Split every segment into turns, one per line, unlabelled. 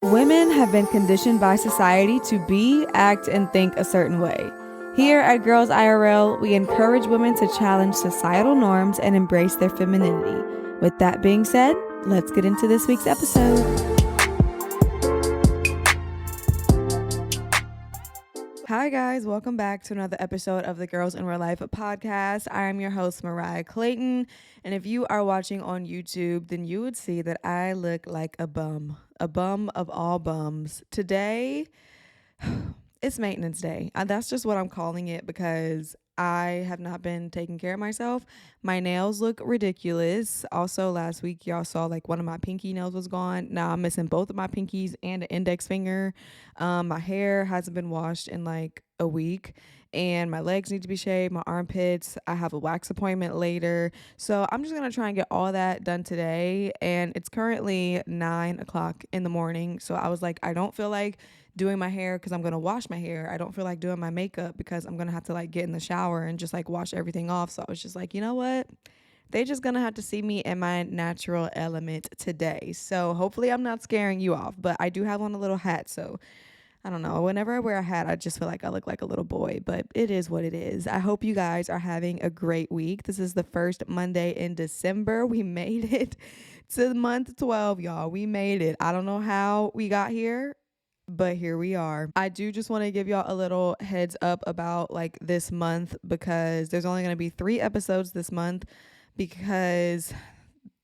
Women have been conditioned by society to be, act, and think a certain way. Here at Girls IRL, we encourage women to challenge societal norms and embrace their femininity. With that being said, let's get into this week's episode. Hi guys, welcome back to another episode of the Girls in Real Life podcast. I am your host, Mariah Clayton, and if you are watching on YouTube, then you would see that I look like a bum of all bums. Today, it's maintenance day. That's just what I'm calling it because I have not been taking care of myself. My nails look ridiculous. Also, last week, y'all saw like one of my pinky nails was gone. Now I'm missing both of my pinkies and an index finger. My hair hasn't been washed in like a week. And my legs need to be shaved, my armpits. I have a wax appointment later. So I'm just going to try and get all that done today. And it's currently 9 o'clock in the morning. So I was like, I don't feel like doing my hair because I'm going to wash my hair. I don't feel like doing my makeup because I'm going to have to like get in the shower and just like wash everything off. So I was just like, you know what? They just going to have to see me in my natural element today. So hopefully I'm not scaring you off, but I do have on a little hat. So I don't know. Whenever I wear a hat, I just feel like I look like a little boy, but it is what it is. I hope you guys are having a great week. This is the first Monday in December. We made it to month 12, y'all. We made it. I don't know how we got here, but here we are. I do just want to give y'all a little heads up about like this month because there's only going to be 3 episodes this month because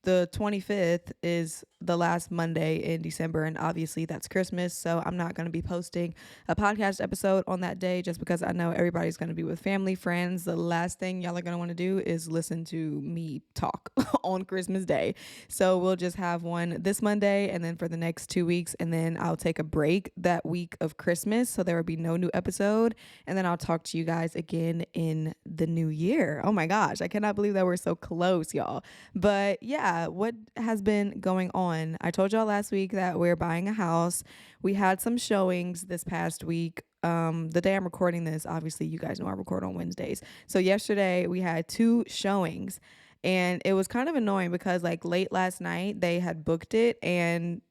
the 25th is the last Monday in December, and obviously that's Christmas, so I'm not going to be posting a podcast episode on that day just because I know everybody's going to be with family, friends. The last thing y'all are going to want to do is listen to me talk on Christmas Day. So we'll just have one this Monday and then for the next 2 weeks, and then I'll take a break that week of Christmas, so there will be no new episode, and then I'll talk to you guys again in the new year. Oh my gosh, I cannot believe that we're so close, y'all. But yeah, what has been going on? I told y'all last week that we're buying a house. We had some showings this past week. The day I'm recording this, obviously you guys know I record on Wednesdays. So yesterday we had 2 showings and it was kind of annoying because like late last night they had booked it, and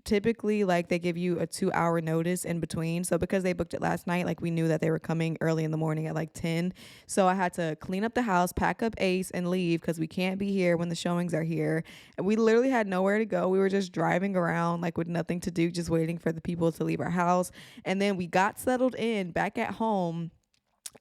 typically like they give you a 2-hour notice in between. So because they booked it last night, like we knew that they were coming early in the morning at like 10. So I had to clean up the house, pack up Ace and leave because we can't be here when the showings are here. And we literally had nowhere to go. We were just driving around like with nothing to do, just waiting for the people to leave our house. And then we got settled in back at home,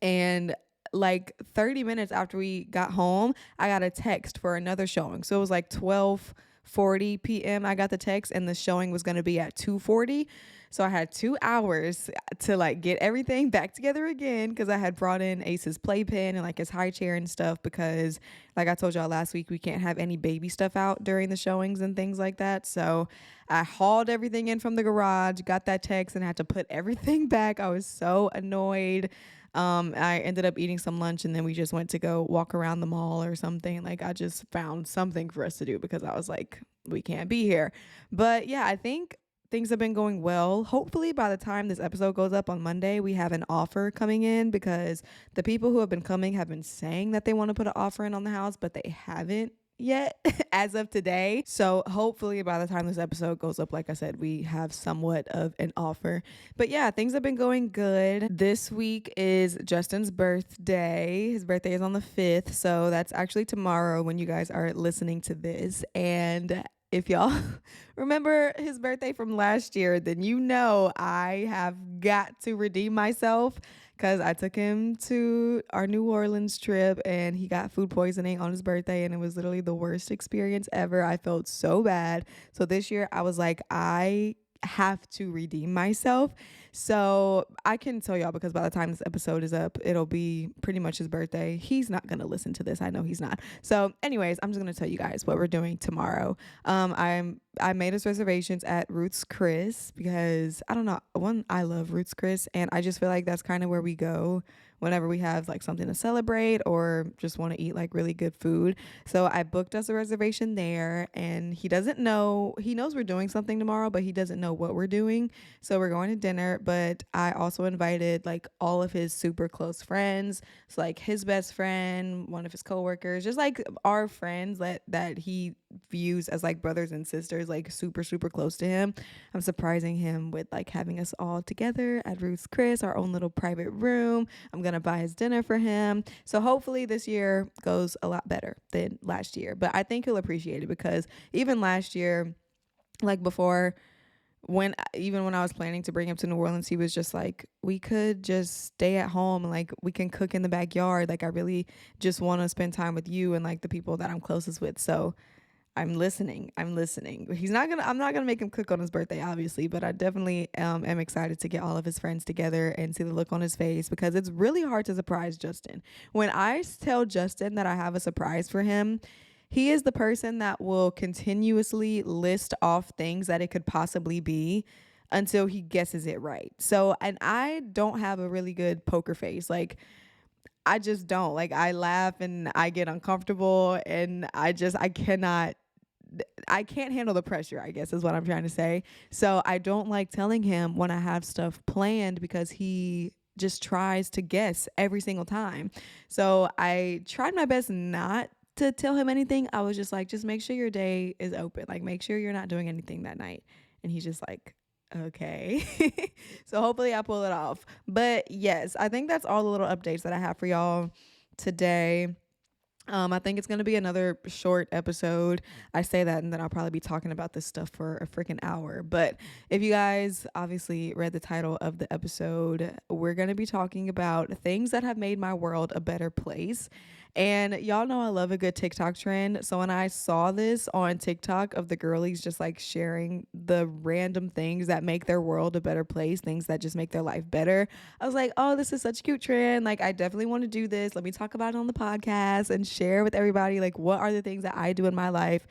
and like 30 minutes after we got home, I got a text for another showing. So it was like 12:40 p.m. I got the text, and the showing was going to be at 2:40. So I had 2 hours to like get everything back together again because I had brought in Ace's playpen and like his high chair and stuff because like I told y'all last week, we can't have any baby stuff out during the showings and things like that. So I hauled everything in from the garage, got that text, and had to put everything back. I was so annoyed. I ended up eating some lunch, and then we just went to go walk around the mall or something. Like I just found something for us to do because I was like, we can't be here. But yeah, I think things have been going well. Hopefully by the time this episode goes up on Monday, we have an offer coming in because the people who have been coming have been saying that they want to put an offer in on the house, but they haven't yet as of today. So hopefully by the time this episode goes up, like I said, we have somewhat of an offer. But yeah, things have been going good. This week is Justin's birthday. His birthday is on the 5th, so that's actually tomorrow when you guys are listening to this. And if y'all remember his birthday from last year, then you know I have got to redeem myself because I took him to our New Orleans trip and he got food poisoning on his birthday, and it was literally the worst experience ever. I felt so bad. So this year I was like, I have to redeem myself. So I can tell y'all because by the time this episode is up, it'll be pretty much his birthday. He's not going to listen to this. I know he's not. So anyways, I'm just going to tell you guys what we're doing tomorrow. I made us reservations at Ruth's Chris because I don't know, I love Ruth's Chris, and I just feel like that's kind of where we go whenever we have like something to celebrate or just want to eat like really good food. So I booked us a reservation there, and he knows we're doing something tomorrow, but he doesn't know what we're doing. So we're going to dinner, but I also invited like all of his super close friends. So like his best friend, one of his coworkers, just like our friends that he views as like brothers and sisters. is like super, super close to him. I'm surprising him with like having us all together at Ruth's Chris, our own little private room. I'm going to buy his dinner for him. So hopefully this year goes a lot better than last year. But I think he'll appreciate it because even last year, like before, when I was planning to bring him to New Orleans, he was just like, we could just stay at home, like we can cook in the backyard. Like I really just want to spend time with you and like the people that I'm closest with. So I'm listening. I'm not gonna make him cook on his birthday, obviously, but I definitely am excited to get all of his friends together and see the look on his face because it's really hard to surprise Justin. When I tell Justin that I have a surprise for him, he is the person that will continuously list off things that it could possibly be until he guesses it right. So, and I don't have a really good poker face. Like, I just don't. Like, I laugh and I get uncomfortable and I can't handle the pressure, I guess is what I'm trying to say. So I don't like telling him when I have stuff planned because he just tries to guess every single time. So I tried my best not to tell him anything. I was just like, just make sure your day is open. Like, make sure you're not doing anything that night. And he's just like, okay. So hopefully I pull it off. But yes, I think that's all the little updates that I have for y'all today. I think it's going to be another short episode. I say that and then I'll probably be talking about this stuff for a freaking hour. But if you guys obviously read the title of the episode, we're going to be talking about things that have made my world a better place. And y'all know I love a good TikTok trend. So when I saw this on TikTok of the girlies just like sharing the random things that make their world a better place, things that just make their life better, I was like, oh, this is such a cute trend. Like, I definitely want to do this. Let me talk about it on the podcast and share with everybody, like, what are the things that I do in my life,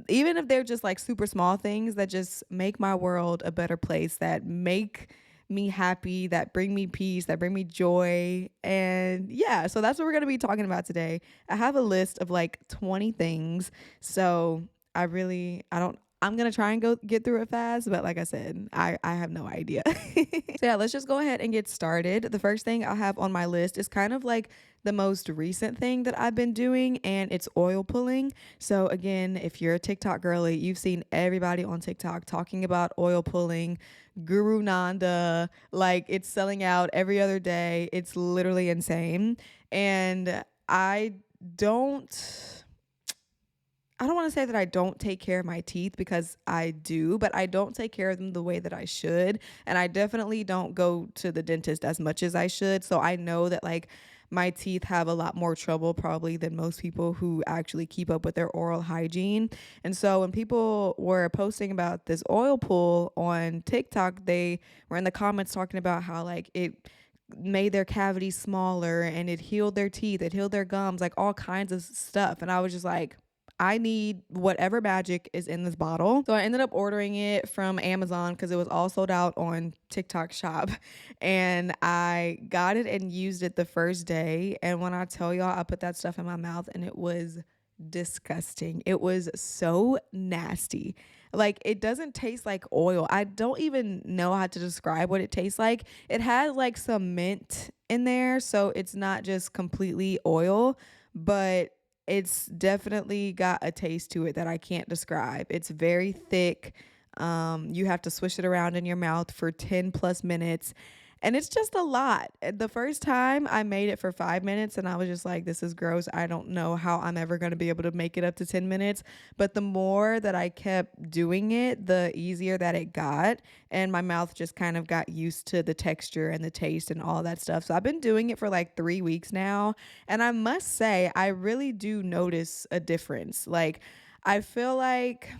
even if they're just like super small things that just make my world a better place, that make me happy, that bring me peace, that bring me joy. And yeah, so that's what we're going to be talking about today. I have a list of like 20 things. So I'm going to try and go get through it fast. But like I said, I have no idea. So yeah, let's just go ahead and get started. The first thing I have on my list is kind of like the most recent thing that I've been doing, and it's oil pulling. So again, if you're a TikTok girly, you've seen everybody on TikTok talking about oil pulling, Guru Nanda, like it's selling out every other day. It's literally insane. And don't want to say that I don't take care of my teeth because I do, but I don't take care of them the way that I should. And I definitely don't go to the dentist as much as I should. So I know that like my teeth have a lot more trouble probably than most people who actually keep up with their oral hygiene. And so when people were posting about this oil pull on TikTok, they were in the comments talking about how like it made their cavities smaller and it healed their teeth, it healed their gums, like all kinds of stuff. And I was just like, I need whatever magic is in this bottle. So I ended up ordering it from Amazon because it was all sold out on TikTok shop. And I got it and used it the first day. And when I tell y'all, I put that stuff in my mouth and it was disgusting. It was so nasty. Like, it doesn't taste like oil. I don't even know how to describe what it tastes like. It has like some mint in there, so it's not just completely oil, but it's definitely got a taste to it that I can't describe. It's very thick. You have to swish it around in your mouth for 10 plus minutes. And it's just a lot. The first time I made it for 5 minutes and I was just like, this is gross. I don't know how I'm ever going to be able to make it up to 10 minutes. But the more that I kept doing it, the easier that it got. And my mouth just kind of got used to the texture and the taste and all that stuff. So I've been doing it for like 3 weeks now. And I must say, I really do notice a difference. Like, I feel like,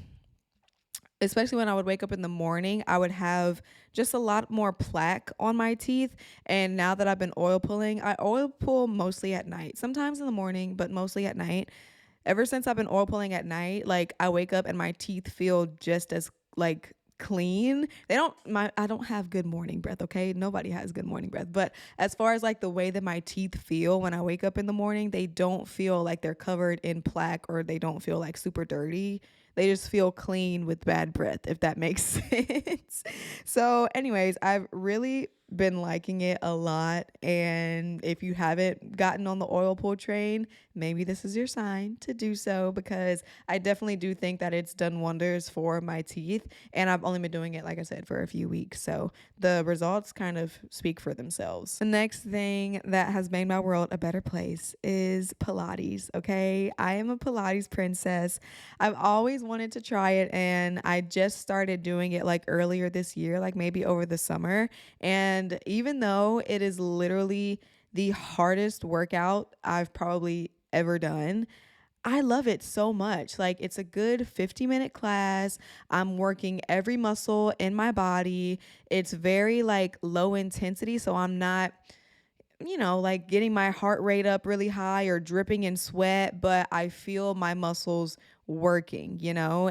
especially when I would wake up in the morning, I would have just a lot more plaque on my teeth. And now that I've been oil pulling, I oil pull mostly at night, sometimes in the morning, but mostly at night. Ever since I've been oil pulling at night, like I wake up and my teeth feel just as like clean. I don't have good morning breath, okay? Nobody has good morning breath. But as far as like the way that my teeth feel when I wake up in the morning, they don't feel like they're covered in plaque or they don't feel like super dirty. They just feel clean with bad breath, if that makes sense. So anyways, I've really been liking it a lot. And if you haven't gotten on the oil pull train, maybe this is your sign to do so, because I definitely do think that it's done wonders for my teeth. And I've only been doing it, like I said, for a few weeks. So the results kind of speak for themselves. The next thing that has made my world a better place is Pilates. Okay. I am a Pilates princess. I've always wanted to try it, and I just started doing it like earlier this year, like maybe over the summer. And even though it is literally the hardest workout I've probably ever done, I love it so much. Like, it's a good 50-minute class. I'm working every muscle in my body. It's very like low intensity, so I'm not, like getting my heart rate up really high or dripping in sweat, but I feel my muscles working,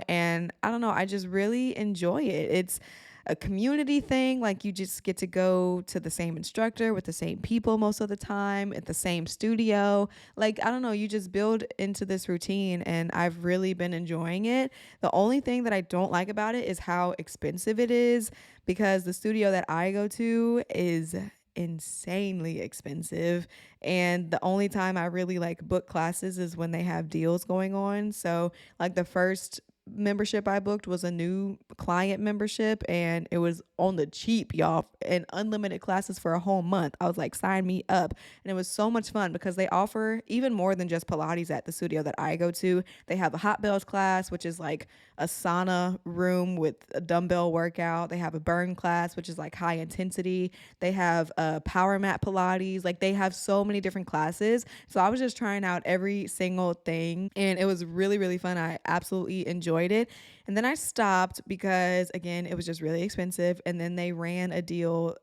and I don't know, I just really enjoy it. It's a community thing. Like, you just get to go to the same instructor with the same people most of the time at the same studio. Like, I don't know, you just build into this routine, and I've really been enjoying it. The only thing that I don't like about it is how expensive it is, because the studio that I go to is insanely expensive, and the only time I really like book classes is when they have deals going on. So like the first membership I booked was a new client membership, and it was on the cheap, y'all, and unlimited classes for a whole month. I was like, sign me up. And it was so much fun because they offer even more than just Pilates at the studio that I go to. They have a hot bells class, which is like a sauna room with a dumbbell workout. They have a burn class, which is like high intensity. They have a power mat Pilates. Like, they have so many different classes. So I was just trying out every single thing, and it was really, really fun. I absolutely enjoyed it. And then I stopped because, again, it was just really expensive. And then they ran a deal,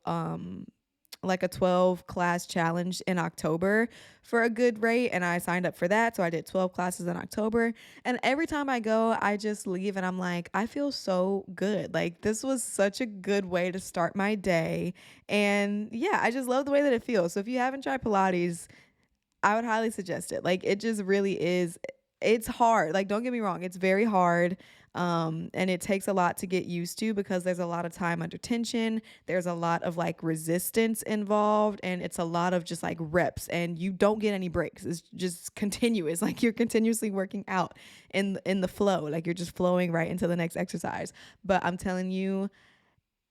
like a 12 class challenge in October for a good rate, and I signed up for that. So I did 12 classes in October, and every time I go, I just leave and I'm like, I feel so good. Like, this was such a good way to start my day. And yeah, I just love the way that it feels. So if you haven't tried Pilates, I would highly suggest it. Like, it just really is. It's hard. Like, don't get me wrong, it's very hard. And it takes a lot to get used to, because there's a lot of time under tension. There's a lot of like resistance involved, and it's a lot of just like reps, and you don't get any breaks. It's just continuous. Like, you're continuously working out in the flow. Like, you're just flowing right into the next exercise. But I'm telling you,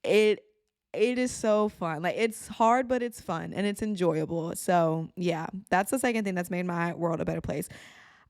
it it is so fun. Like, it's hard, but it's fun and it's enjoyable. So yeah, that's the second thing that's made my world a better place.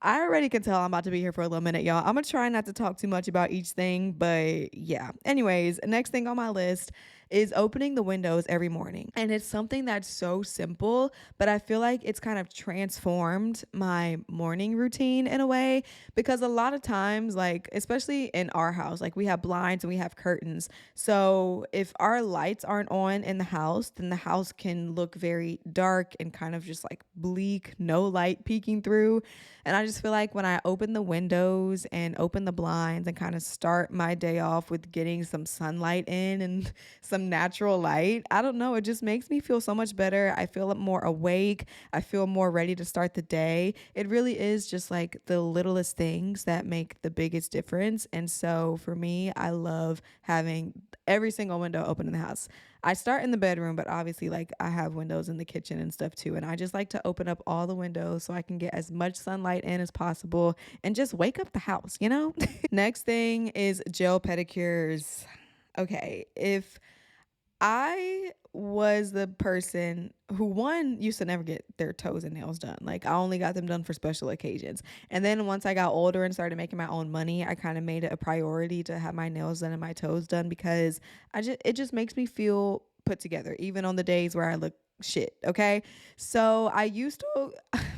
I already can tell I'm about to be here for a little minute, y'all. I'm gonna try not to talk too much about each thing, but yeah. Anyways, next thing on my list is opening the windows every morning. And it's something that's so simple, but I feel like it's kind of transformed my morning routine in a way, because a lot of times, like, especially in our house, like, we have blinds and we have curtains. So if our lights aren't on in the house, then the house can look very dark and kind of just like bleak, no light peeking through. And I just feel like when I open the windows and open the blinds and kind of start my day off with getting some sunlight in and some natural light, I don't know, it just makes me feel so much better. I feel more awake. I feel more ready to start the day. It really is just like the littlest things that make the biggest difference. And so for me, I love having every single window open in the house. I start in the bedroom, but obviously, like, I have windows in the kitchen and stuff too. And I just like to open up all the windows so I can get as much sunlight in as possible and just wake up the house? Next thing is gel pedicures. Okay, if I was the person who, one, used to never get their toes and nails done. Like, I only got them done for special occasions. And then once I got older and started making my own money, I kind of made it a priority to have my nails done and my toes done, because it just makes me feel put together, even on the days where I look shit. Okay. So I used to,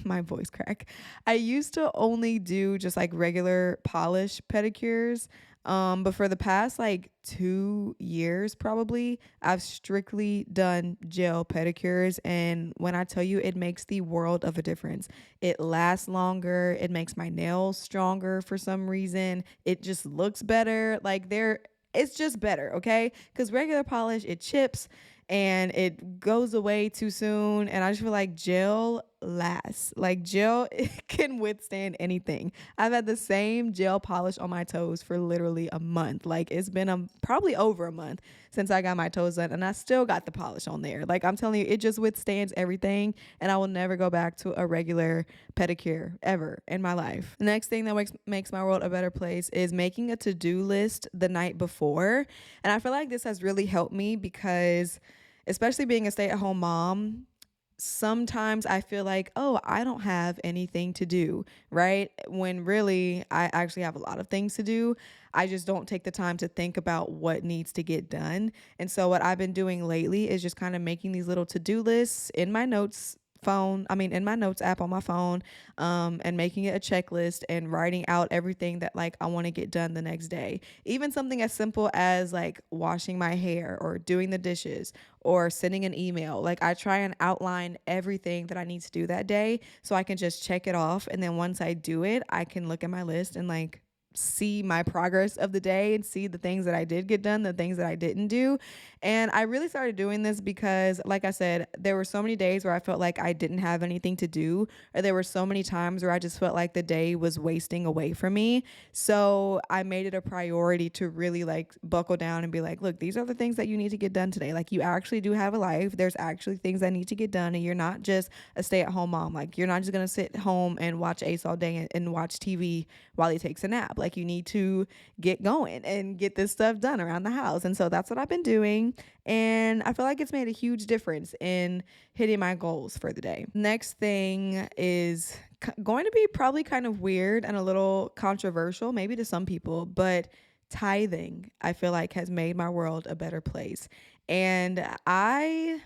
my voice crack. I used to only do just like regular polish pedicures. But for the past like 2 years, probably, I've strictly done gel pedicures. And when I tell you, it makes the world of a difference. It lasts longer. It makes my nails stronger for some reason. It just looks better. Like, it's just better. Okay. Cause regular polish, it chips and it goes away too soon. And I just feel like gel lasts. Like gel it can withstand anything. I've had the same gel polish on my toes for literally a month. Like it's been probably over a month since I got my toes done, and I still got the polish on there. Like I'm telling you, it just withstands everything, and I will never go back to a regular pedicure ever in my life. The next thing that makes my world a better place is making a to-do list the night before. And I feel like this has really helped me because, especially being a stay-at-home mom, sometimes I feel like, oh, I don't have anything to do, right? When really I actually have a lot of things to do. I just don't take the time to think about what needs to get done. And so what I've been doing lately is just kind of making these little to-do lists in my notes in my notes app on my phone, and making it a checklist and writing out everything that like I want to get done the next day. Even something as simple as like washing my hair or doing the dishes or sending an email. Like I try and outline everything that I need to do that day so I can just check it off. And then once I do it, I can look at my list and like see my progress of the day and see the things that I did get done, the things that I didn't do. And I really started doing this because, like I said, there were so many days where I felt like I didn't have anything to do, or there were so many times where I just felt like the day was wasting away from me. So I made it a priority to really like buckle down and be like, look, these are the things that you need to get done today. Like you actually do have a life. There's actually things that need to get done, and you're not just a stay-at-home mom. Like you're not just gonna sit home and watch Ace all day and watch TV while he takes a nap. Like you need to get going and get this stuff done around the house. And so that's what I've been doing. And I feel like it's made a huge difference in hitting my goals for the day. Next thing is going to be probably kind of weird and a little controversial, maybe to some people, but tithing, I feel like, has made my world a better place. And I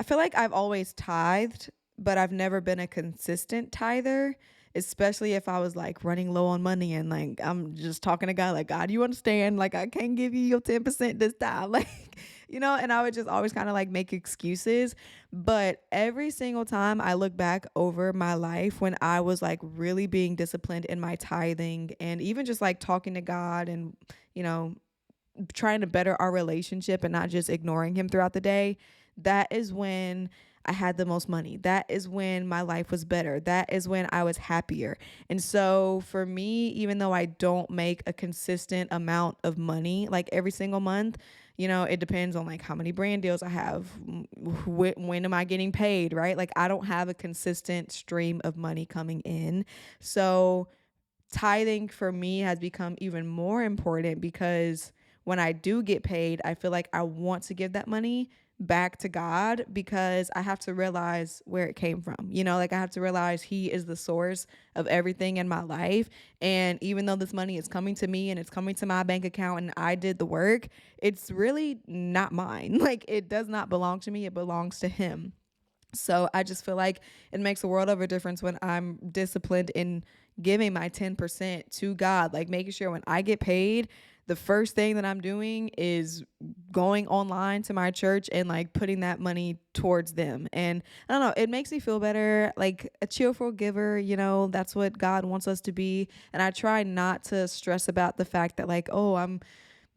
feel like I've always tithed, but I've never been a consistent tither, especially if I was like running low on money and like I'm just talking to God, like, God, you understand? Like, I can't give you your 10% this time. Like, and I would just always kind of like make excuses. But every single time I look back over my life when I was like really being disciplined in my tithing and even just like talking to God and, you know, trying to better our relationship and not just ignoring him throughout the day, that is when I had the most money. That is when my life was better. That is when I was happier. And so for me, even though I don't make a consistent amount of money like every single month, it depends on like how many brand deals I have, when am I getting paid, right? Like I don't have a consistent stream of money coming in. So tithing for me has become even more important because when I do get paid, I feel like I want to give that money back to God because I have to realize where it came from. Like I have to realize he is the source of everything in my life. And even though this money is coming to me and it's coming to my bank account and I did the work, it's really not mine. Like it does not belong to me. It belongs to him. So I just feel like it makes a world of a difference when I'm disciplined in giving my 10% to God, like making sure when I get paid, the first thing that I'm doing is going online to my church and like putting that money towards them. And I don't know, it makes me feel better, like a cheerful giver, that's what God wants us to be. And I try not to stress about the fact that like, oh, I'm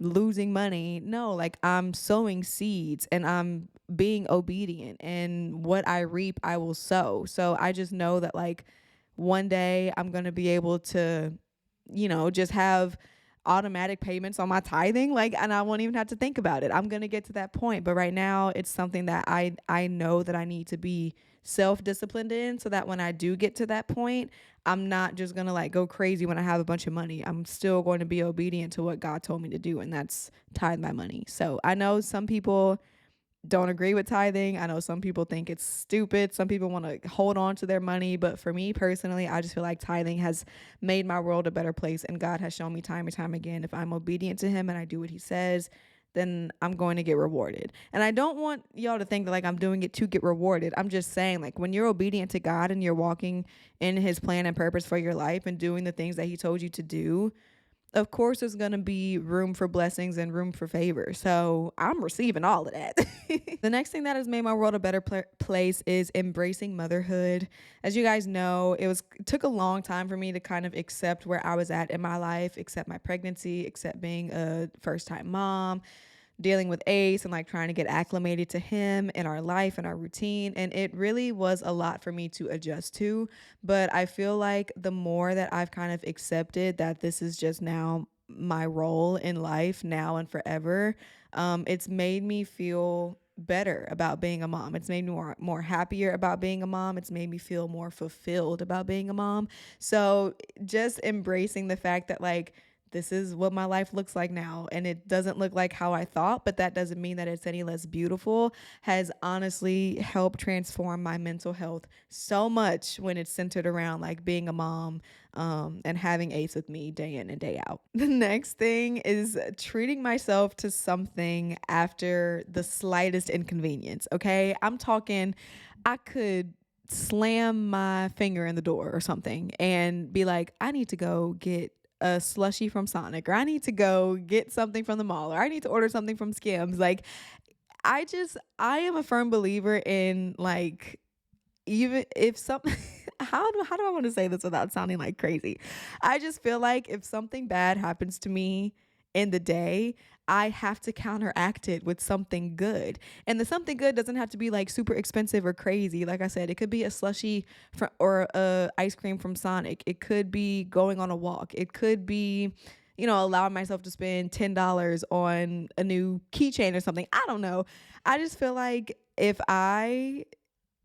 losing money. No, like I'm sowing seeds and I'm being obedient, and what I reap, I will sow. So I just know that like one day I'm going to be able to, just have automatic payments on my tithing, like, and I won't even have to think about it. I'm going to get to that point. But right now it's something that I know that I need to be self-disciplined in, so that when I do get to that point, I'm not just going to like go crazy when I have a bunch of money. I'm still going to be obedient to what God told me to do, and that's tithe my money. So I know some people don't agree with tithing. I know some people think it's stupid. Some people want to hold on to their money. But for me personally, I just feel like tithing has made my world a better place. And God has shown me time and time again, if I'm obedient to him and I do what he says, then I'm going to get rewarded. And I don't want y'all to think that like I'm doing it to get rewarded. I'm just saying, like, when you're obedient to God and you're walking in his plan and purpose for your life and doing the things that he told you to do, of course there's going to be room for blessings and room for favor. So I'm receiving all of that. The next thing that has made my world a better place is embracing motherhood. As you guys know, it took a long time for me to kind of accept where I was at in my life, accept my pregnancy, accept being a first time mom, dealing with Ace and like trying to get acclimated to him and our life and our routine. And it really was a lot for me to adjust to. But I feel like the more that I've kind of accepted that this is just now my role in life now and forever, it's made me feel better about being a mom. It's made me more happier about being a mom. It's made me feel more fulfilled about being a mom. So just embracing the fact that like this is what my life looks like now, and it doesn't look like how I thought, but that doesn't mean that it's any less beautiful, has honestly helped transform my mental health so much when it's centered around like being a mom, and having Ace with me day in and day out. The next thing is treating myself to something after the slightest inconvenience. Okay, I'm talking, I could slam my finger in the door or something and be like, I need to go get a slushie from Sonic, or I need to go get something from the mall, or I need to order something from Skims. Like, I am a firm believer in like, even if some how do I want to say this without sounding like crazy? I just feel like if something bad happens to me in the day, I have to counteract it with something good. And the something good doesn't have to be like super expensive or crazy. Like I said, it could be a slushie or a ice cream from Sonic. It could be going on a walk. It could be, allowing myself to spend $10 on a new keychain or something. I don't know. I just feel like if I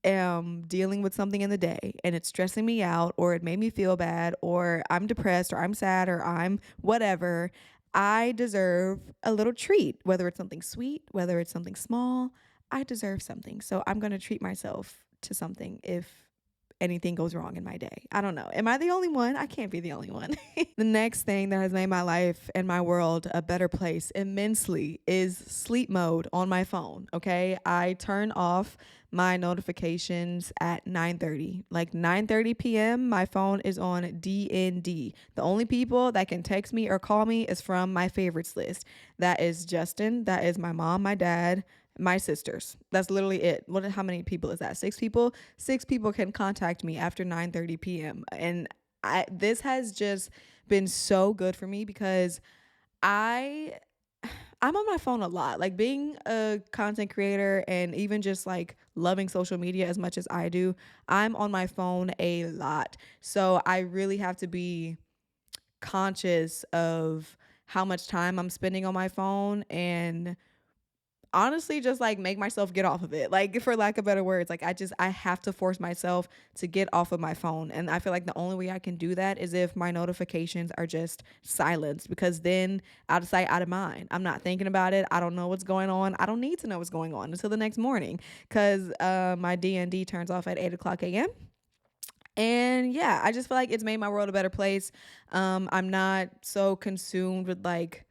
am dealing with something in the day and it's stressing me out, or it made me feel bad, or I'm depressed, or I'm sad, or I'm whatever, I deserve a little treat, whether it's something sweet, whether it's something small. I deserve something. So I'm going to treat myself to something if anything goes wrong in my day. I don't know. Am I the only one? I can't be the only one. The next thing that has made my life and my world a better place immensely is sleep mode on my phone. Okay. I turn off my notifications at 9:30. Like 9:30 p.m., my phone is on DND. The only people that can text me or call me is from my favorites list. That is Justin, that is my mom, my dad, my sisters. That's literally it. How many people is that? 6 people. 6 people can contact me after 9:30 p.m. And this has just been so good for me because I I'm on my phone a lot. Like being a content creator and even just like loving social media as much as I do, I'm on my phone a lot. So I really have to be conscious of how much time I'm spending on my phone, and honestly just like make myself get off of it, like for lack of better words. Like I have to force myself to get off of my phone, and I feel like the only way I can do that is if my notifications are just silenced, because then out of sight out of mind, I'm not thinking about it, I don't know what's going on, I don't need to know what's going on until the next morning, because my DND turns off at 8 o'clock a.m. And yeah, I just feel like it's made my world a better place. I'm not so consumed with like,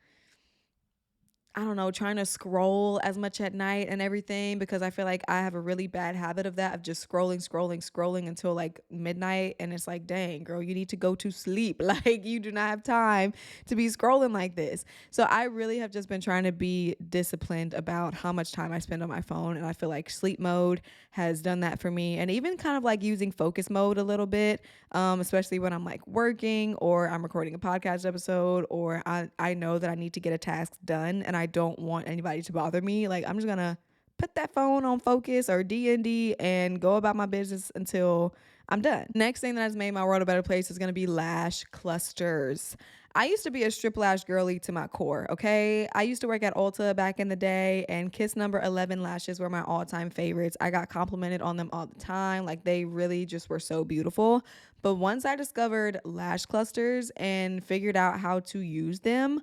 I don't know, trying to scroll as much at night and everything, because I feel like I have a really bad habit of that, of just scrolling until like midnight. And it's like, dang, girl, you need to go to sleep. Like, you do not have time to be scrolling like this. So I really have just been trying to be disciplined about how much time I spend on my phone. And I feel like sleep mode has done that for me. And even kind of like using focus mode a little bit, especially when I'm like working or I'm recording a podcast episode, or I know that I need to get a task done and I don't want anybody to bother me. Like, I'm just going to put that phone on focus or DND and go about my business until I'm done. Next thing that has made my world a better place is going to be lash clusters. I used to be a strip lash girly to my core, okay? I used to work at Ulta back in the day, and Kiss number 11 lashes were my all-time favorites. I got complimented on them all the time. Like, they really just were so beautiful. But once I discovered lash clusters and figured out how to use them,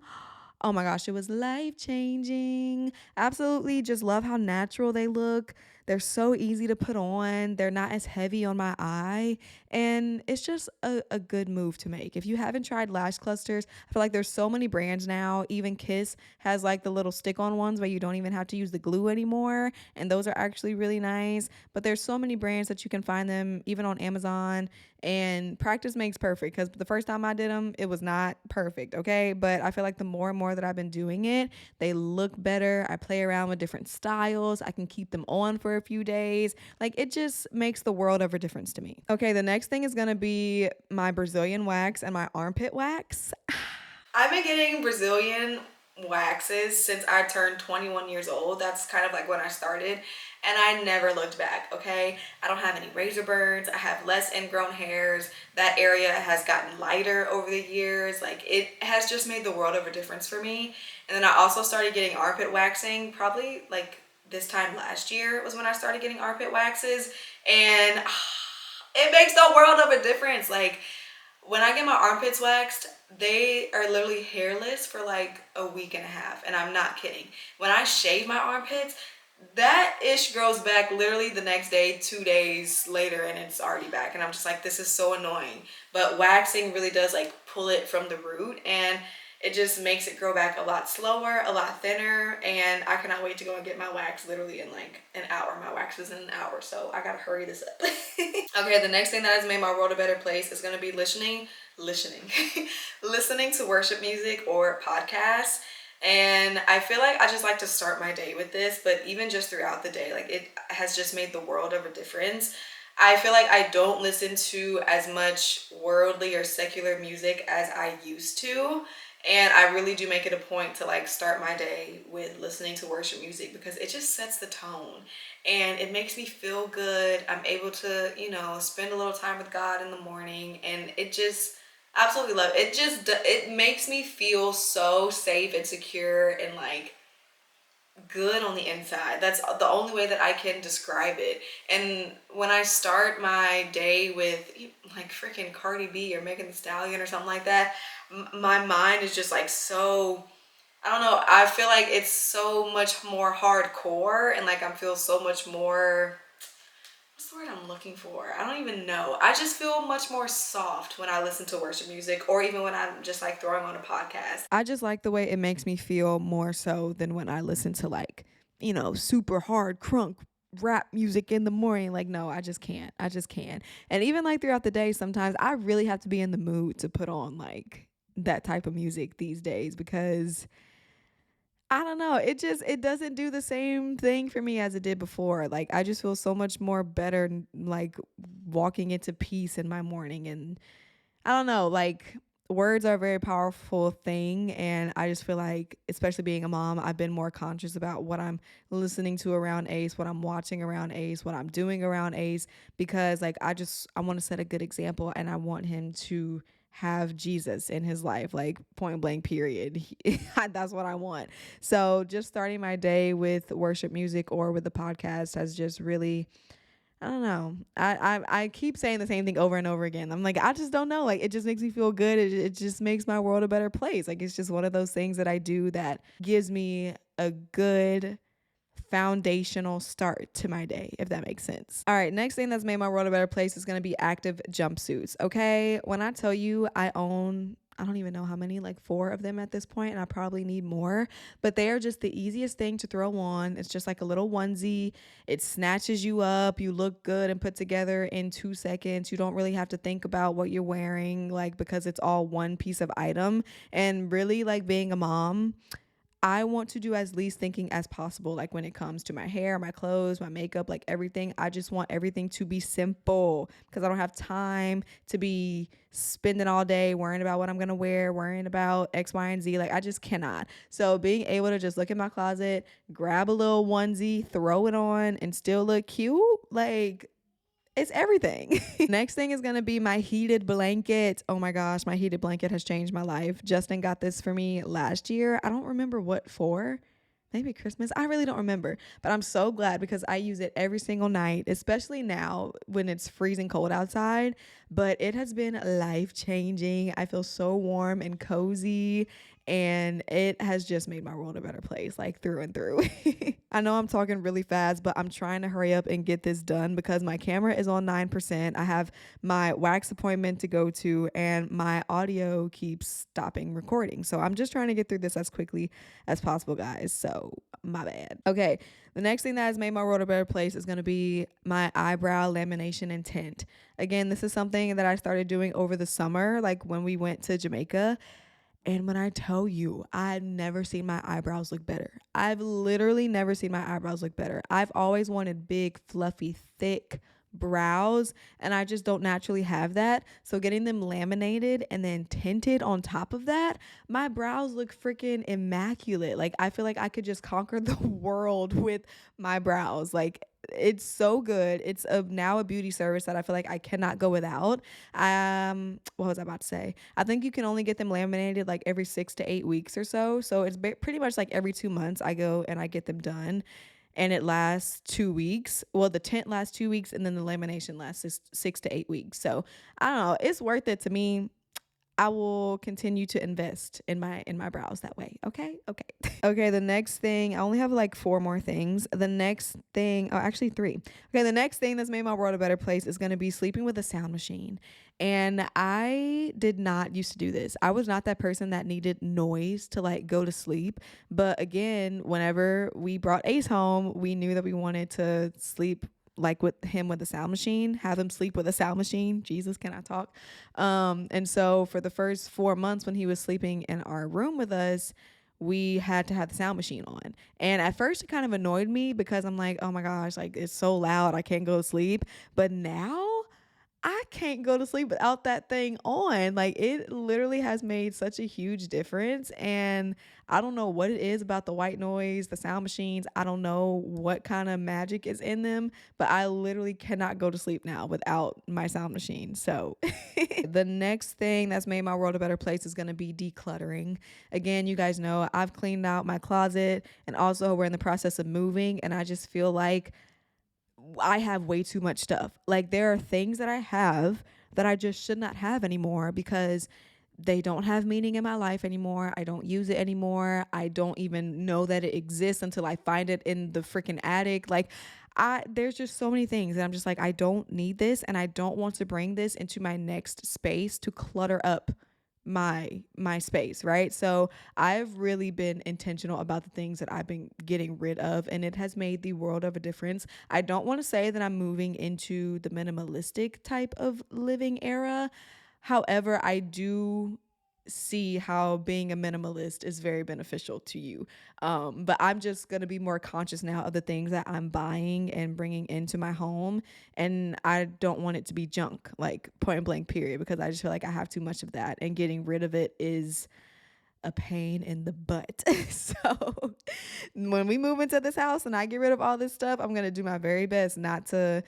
oh my gosh, it was life changing. Absolutely just love how natural they look. They're so easy to put on. They're not as heavy on my eye. And it's just a good move to make. If you haven't tried lash clusters, I feel like there's so many brands now. Even Kiss has like the little stick on ones where you don't even have to use the glue anymore. And those are actually really nice. But there's so many brands that you can find them even on Amazon. And practice makes perfect, because the first time I did them, it was not perfect, okay? But I feel like the more and more that I've been doing it, they look better. I play around with different styles. I can keep them on for a few days. Like, it just makes the world of a difference to me. Okay, the next thing is gonna be my Brazilian wax and my armpit wax. I've been getting Brazilian waxes since I turned 21 years old. That's kind of like when I started, and I never looked back. Okay, I don't have any razor burns, I have less ingrown hairs, that area has gotten lighter over the years. Like, it has just made the world of a difference for me. And then I also started getting armpit waxing probably like this time last year was when I started getting armpit waxes, and it makes the world of a difference. Like, when I get my armpits waxed, they are literally hairless for like a week and a half, and I'm not kidding. When I shave my armpits, that ish grows back literally the next day, 2 days later, and it's already back. And I'm just like, this is so annoying. But waxing really does like pull it from the root, and it just makes it grow back a lot slower, a lot thinner. And I cannot wait to go and get my wax literally in like an hour. My wax is in an hour, so I gotta hurry this up. Okay, the next thing that has made my world a better place is gonna be listening listening to worship music or podcasts. And I feel like I just like to start my day with this, but even just throughout the day, like, it has just made the world of a difference. I feel like I don't listen to as much worldly or secular music as I used to. And I really do make it a point to like start my day with listening to worship music, because it just sets the tone and it makes me feel good. I'm able to, spend a little time with God in the morning, and it just absolutely love it. It makes me feel so safe and secure and like good on the inside. That's the only way that I can describe it. And when I start my day with like freaking Cardi B or Megan Thee Stallion or something like that, my mind is just like so, I don't know, I feel like it's so much more hardcore, and like I feel so much more, what's the word I'm looking for? I don't even know. I just feel much more soft when I listen to worship music, or even when I'm just like throwing on a podcast. I just like the way it makes me feel more so than when I listen to like, super hard crunk rap music in the morning. Like, no, I just can't. I just can't. And even like throughout the day, sometimes I really have to be in the mood to put on like that type of music these days, because I don't know. It doesn't do the same thing for me as it did before. Like, I just feel so much more better, like walking into peace in my morning. And I don't know, like, words are a very powerful thing, and I just feel like, especially being a mom, I've been more conscious about what I'm listening to around Ace, what I'm watching around Ace, what I'm doing around Ace, because like I want to set a good example, and I want him to have Jesus in his life, like point blank period. That's what I want. So just starting my day with worship music or with the podcast has just really, I don't know. I keep saying the same thing over and over again. I'm like, I just don't know. Like, it just makes me feel good. It just makes my world a better place. Like, it's just one of those things that I do that gives me a good foundational start to my day, if that makes sense. All right, next thing that's made my world a better place is going to be active jumpsuits. Okay, when I tell you I own, I don't even know how many, like 4 of them at this point, and I probably need more, but they are just the easiest thing to throw on. It's just like a little onesie. It snatches you up. You look good and put together in 2 seconds. You don't really have to think about what you're wearing, like, because it's all one piece of item. And really, like, being a mom, I want to do as least thinking as possible, like when it comes to my hair, my clothes, my makeup, like everything. I just want everything to be simple, because I don't have time to be spending all day worrying about what I'm going to wear, worrying about X, Y, and Z. Like, I just cannot. So being able to just look in my closet, grab a little onesie, throw it on, and still look cute, like, it's everything. Next thing is going to be my heated blanket. Oh my gosh, my heated blanket has changed my life. Justin got this for me last year. I don't remember what for. Maybe Christmas. I really don't remember. But I'm so glad, because I use it every single night, especially now when it's freezing cold outside. But it has been life changing. I feel so warm and cozy, and it has just made my world a better place, like through and through. I know I'm talking really fast, but I'm trying to hurry up and get this done because my camera is on 9%. I have my wax appointment to go to, and my audio keeps stopping recording. So I'm just trying to get through this as quickly as possible, guys. So my bad. Okay, the next thing that has made my world a better place is going to be my eyebrow lamination and tint. Again, this is something that I started doing over the summer, like when we went to Jamaica. And when I tell you, I've never seen my eyebrows look better. I've literally never seen my eyebrows look better. I've always wanted big, fluffy, thick brows, and I just don't naturally have that. So getting them laminated and then tinted on top of that, my brows look freaking immaculate. Like I feel like I could just conquer the world with my brows. Like it's so good. It's now a beauty service that I feel like I cannot go without. What was I about to say? I think you can only get them laminated like every 6 to 8 weeks or so. So it's pretty much like every 2 months I go and I get them done, and it lasts 2 weeks. Well, the tint lasts 2 weeks, and then the lamination lasts 6 to 8 weeks. So I don't know. It's worth it to me. I will continue to invest in my brows that way. Okay? Okay. Okay, the next thing, I only have like four more things. The next thing, oh, actually three. Okay, the next thing that's made my world a better place is going to be sleeping with a sound machine. And I did not used to do this. I was not that person that needed noise to like go to sleep. But again, whenever we brought Ace home, we knew that we wanted to sleep like with him with a sound machine, have him sleep with a sound machine. Jesus, can I talk? And so for the first 4 months when he was sleeping in our room with us, we had to have the sound machine on. And at first it kind of annoyed me because I'm like, oh my gosh, like it's so loud, I can't go to sleep. But now I can't go to sleep without that thing on. Like it literally has made such a huge difference. And I don't know what it is about the white noise, the sound machines. I don't know what kind of magic is in them, but I literally cannot go to sleep now without my sound machine. So the next thing that's made my world a better place is going to be decluttering. Again, you guys know I've cleaned out my closet, and also we're in the process of moving, and I just feel like I have way too much stuff. Like there are things that I have that I just should not have anymore because they don't have meaning in my life anymore. I don't use it anymore. I don't even know that it exists until I find it in the freaking attic. Like there's just so many things, and I'm just like, I don't need this, and I don't want to bring this into my next space to clutter up my space, right? So I've really been intentional about the things that I've been getting rid of, and it has made the world of a difference. I don't want to say that I'm moving into the minimalistic type of living era. However, I do see how being a minimalist is very beneficial to you. But I'm just going to be more conscious now of the things that I'm buying and bringing into my home. And I don't want it to be junk, like point blank period, because I just feel like I have too much of that, and getting rid of it is a pain in the butt. So when we move into this house and I get rid of all this stuff, I'm going to do my very best not to,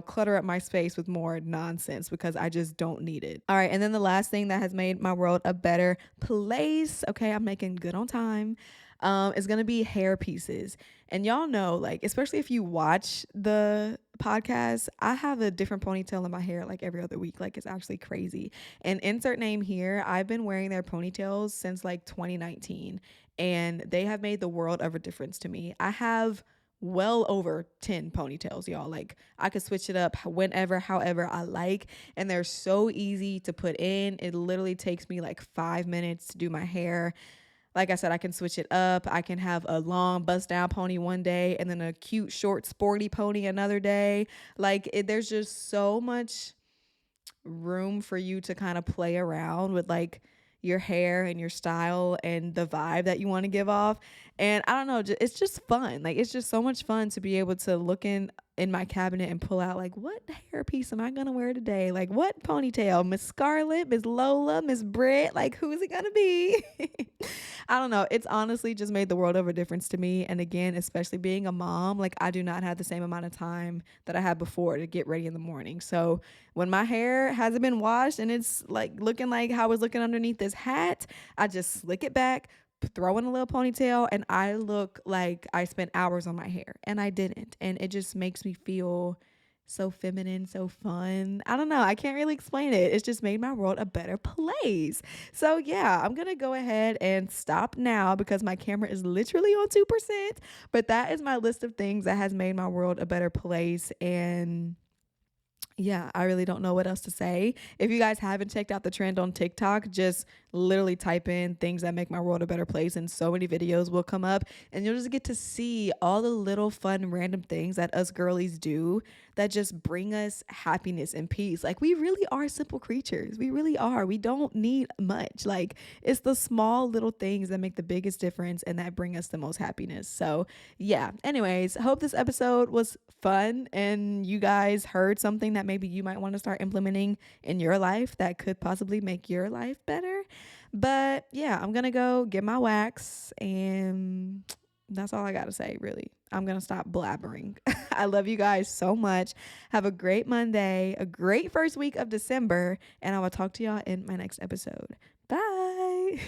clutter up my space with more nonsense, because I just don't need it. All right. And then the last thing that has made my world a better place, okay, I'm making good on time, is going to be hair pieces. And y'all know, like, especially if you watch the podcast, I have a different ponytail in my hair like every other week. Like, it's actually crazy. And insert name here, I've been wearing their ponytails since like 2019, and they have made the world of a difference to me. I have well over 10 ponytails, y'all. Like, I could switch it up whenever, however I like, and they're so easy to put in. It literally takes me like 5 minutes to do my hair. Like I said, I can switch it up. I can have a long bust down pony one day and then a cute short sporty pony another day. Like there's just so much room for you to kind of play around with like your hair and your style and the vibe that you want to give off. And I don't know, it's just fun. Like it's just so much fun to be able to look in my cabinet and pull out like, what hair piece am I gonna wear today? Like what ponytail? Miss Scarlett, Miss Lola, Miss Britt, like who is it gonna be? I don't know. It's honestly just made the world of a difference to me. And again, especially being a mom, like I do not have the same amount of time that I had before to get ready in the morning. So when my hair hasn't been washed and it's like looking like how it's looking underneath this hat, I just slick it back, throw in a little ponytail, and I look like I spent hours on my hair, and I didn't. And it just makes me feel so feminine, so fun. I don't know. I can't really explain it. It's just made my world a better place. So yeah, I'm going to go ahead and stop now because my camera is literally on 2%. But that is my list of things that has made my world a better place. And yeah, I really don't know what else to say. If you guys haven't checked out the trend on TikTok, just literally type in things that make my world a better place, and so many videos will come up, and you'll just get to see all the little fun random things that us girlies do that just bring us happiness and peace. Like, we really are simple creatures. We really are. We don't need much. Like, it's the small little things that make the biggest difference and that bring us the most happiness. So yeah, anyways, hope this episode was fun and you guys heard something that maybe you might want to start implementing in your life that could possibly make your life better. But yeah, I'm gonna go get my wax, and that's all I gotta say, really. I'm gonna stop blabbering. I love you guys so much. Have a great Monday, a great first week of December, and I will talk to y'all in my next episode. Bye.